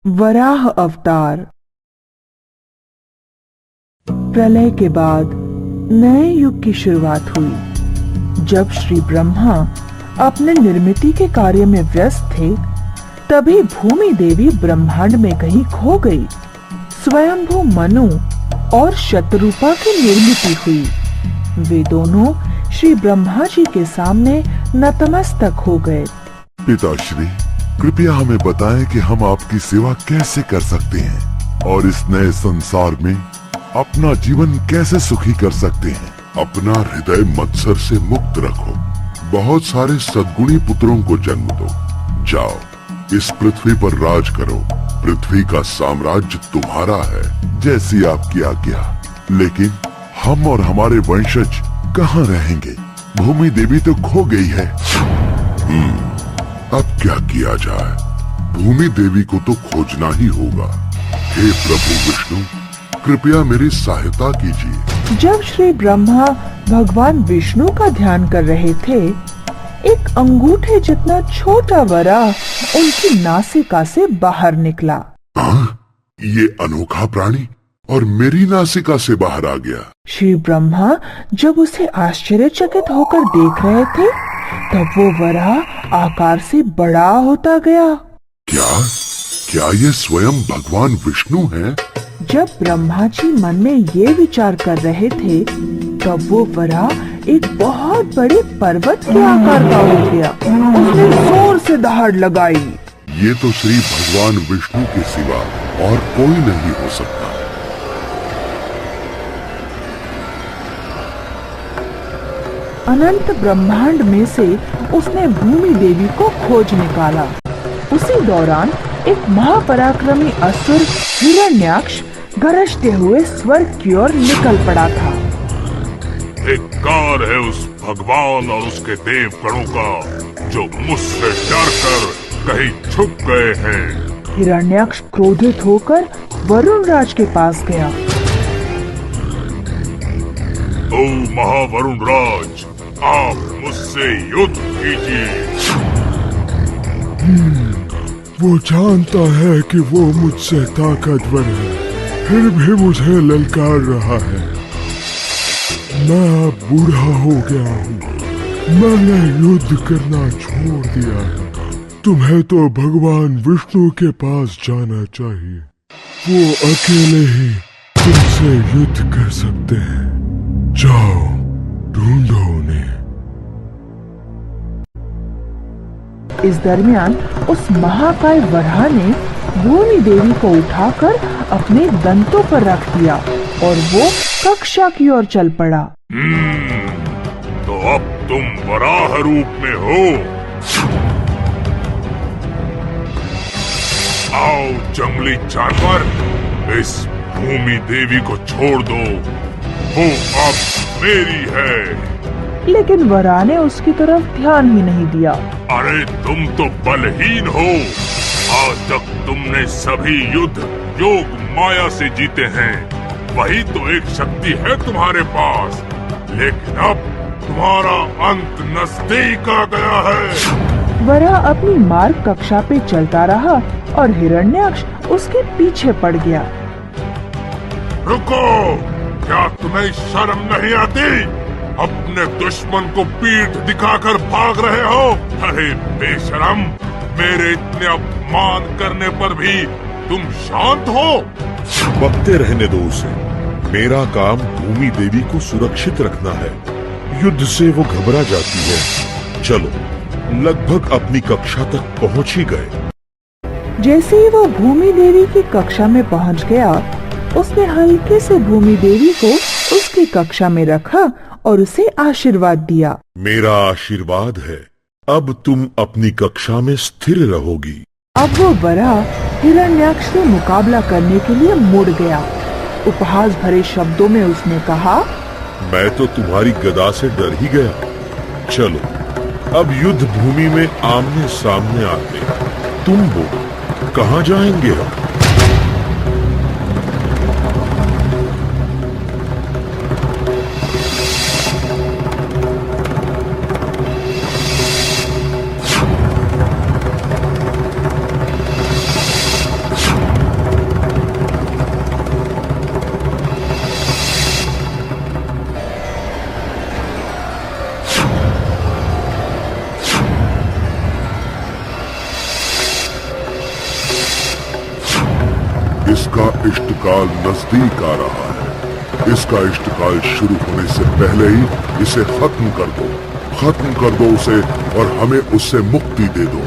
वराह अवतार। प्रलय के बाद नए युग की शुरुआत हुई। जब श्री ब्रह्मा अपने निर्मिति के कार्य में व्यस्त थे, तभी भूमि देवी ब्रह्मांड में कहीं खो गई। स्वयंभू मनु और शतरूपा की निर्मिति हुई। वे दोनों श्री ब्रह्मा जी के सामने नतमस्तक हो गए। पिताश्री, कृपया हमें बताएं कि हम आपकी सेवा कैसे कर सकते हैं और इस नए संसार में अपना जीवन कैसे सुखी कर सकते हैं। अपना हृदय मत्सर से मुक्त रखो, बहुत सारे सद्गुणी पुत्रों को जन्म दो। जाओ, इस पृथ्वी पर राज करो। पृथ्वी का साम्राज्य तुम्हारा है, जैसी आपकी आज्ञा। लेकिन हम और हमारे वंशज कहाँ रहेंगे? भूमि देवी तो खो गई है। अब क्या किया जाए? भूमि देवी को तो खोजना ही होगा। हे प्रभु विष्णु, कृपया मेरी सहायता कीजिए। जब श्री ब्रह्मा भगवान विष्णु का ध्यान कर रहे थे, एक अंगूठे जितना छोटा वराह उनकी नासिका से बाहर निकला। ये अनोखा प्राणी और मेरी नासिका से बाहर आ गया। श्री ब्रह्मा जब उसे आश्चर्यचकित होकर देख रहे थे, तब वो वराह आकार से बड़ा होता गया। क्या ये स्वयं भगवान विष्णु हैं? जब ब्रह्मा जी मन में ये विचार कर रहे थे, तब वो वराह एक बहुत बड़े पर्वत के आकार का हो गया। उसने जोर से दहाड़ लगाई। ये तो श्री भगवान विष्णु के सिवा और कोई नहीं हो सकता। अनंत ब्रह्मांड में से उसने भूमि देवी को खोज निकाला। उसी दौरान एक महापराक्रमी असुर हिरण्याक्ष गरजते हुए स्वर्ग की ओर निकल पड़ा था। धिक्कार है उस भगवान और उसके देव गणों का जो मुझसे डरकर कहीं छुप गए हैं। हिरण्याक्ष क्रोधित होकर वरुण राज के पास गया। ओ महावरुण राज, आप मुझसे युद्ध कीजिए। वो जानता है कि वो मुझसे ताकतवर है, फिर भी मुझे ललकार रहा है। मैं अब बूढ़ा हो गया हूँ, मैंने युद्ध करना छोड़ दिया है। तुम्हें तो भगवान विष्णु के पास जाना चाहिए, वो अकेले ही तुमसे युद्ध कर सकते हैं। जाओ, ढूंढो उन्हें। इस दरमियान उस महाकाय वराह ने भूमि देवी को उठाकर अपने दंतों पर रख दिया और वो कक्षा की ओर चल पड़ा। तो अब तुम वराह रूप में हो। आओ जंगली जानवर, इस भूमि देवी को छोड़ दो, वो अब मेरी है। लेकिन वराह ने उसकी तरफ ध्यान ही नहीं दिया। अरे तुम तो बलहीन हो। आज तक तुमने सभी युद्ध योग माया से जीते हैं, वही तो एक शक्ति है तुम्हारे पास। लेकिन अब तुम्हारा अंत नजदीक आ गया है। वराह अपनी मार्ग कक्षा पे चलता रहा और हिरण्याक्ष उसके पीछे पड़ गया। रुको, क्या तुम्हें शर्म नहीं आती? अपने दुश्मन को पीठ दिखाकर भाग रहे हो? अरे बेशरम, मेरे इतने अपमान करने पर भी तुम शांत हो? बकते रहने दो उसे। मेरा काम भूमि देवी को सुरक्षित रखना है। युद्ध से वो घबरा जाती है। चलो, लगभग अपनी कक्षा तक पहुंच ही गए। जैसे ही वो भूमि देवी की कक्षा में पहुंच गया, उसने हल्के से भूमि देवी को उसकी कक्षा में रखा और उसे आशीर्वाद दिया। मेरा आशीर्वाद है, अब तुम अपनी कक्षा में स्थिर रहोगी। अब वो वराह हिरण्याक्ष से मुकाबला करने के लिए मुड़ गया। उपहास भरे शब्दों में उसने कहा, मैं तो तुम्हारी गदा से डर ही गया। चलो, अब युद्ध भूमि में आमने सामने आते हैं। तुम बोलो, कहाँ जाएंगे हम? इसका इष्टकाल नजदीक आ रहा है। इसका इष्टकाल शुरू होने से पहले ही इसे खत्म कर दो उसे और हमें उससे मुक्ति दे दो।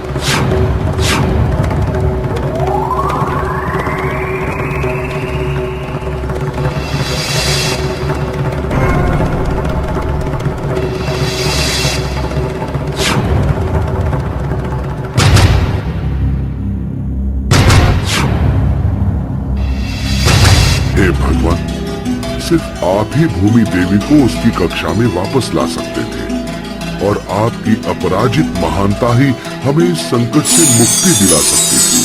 हे भगवान, सिर्फ आप ही भूमि देवी को उसकी कक्षा में वापस ला सकते थे और आपकी अपराजित महानता ही हमें इस संकट से मुक्ति दिला सकती थी।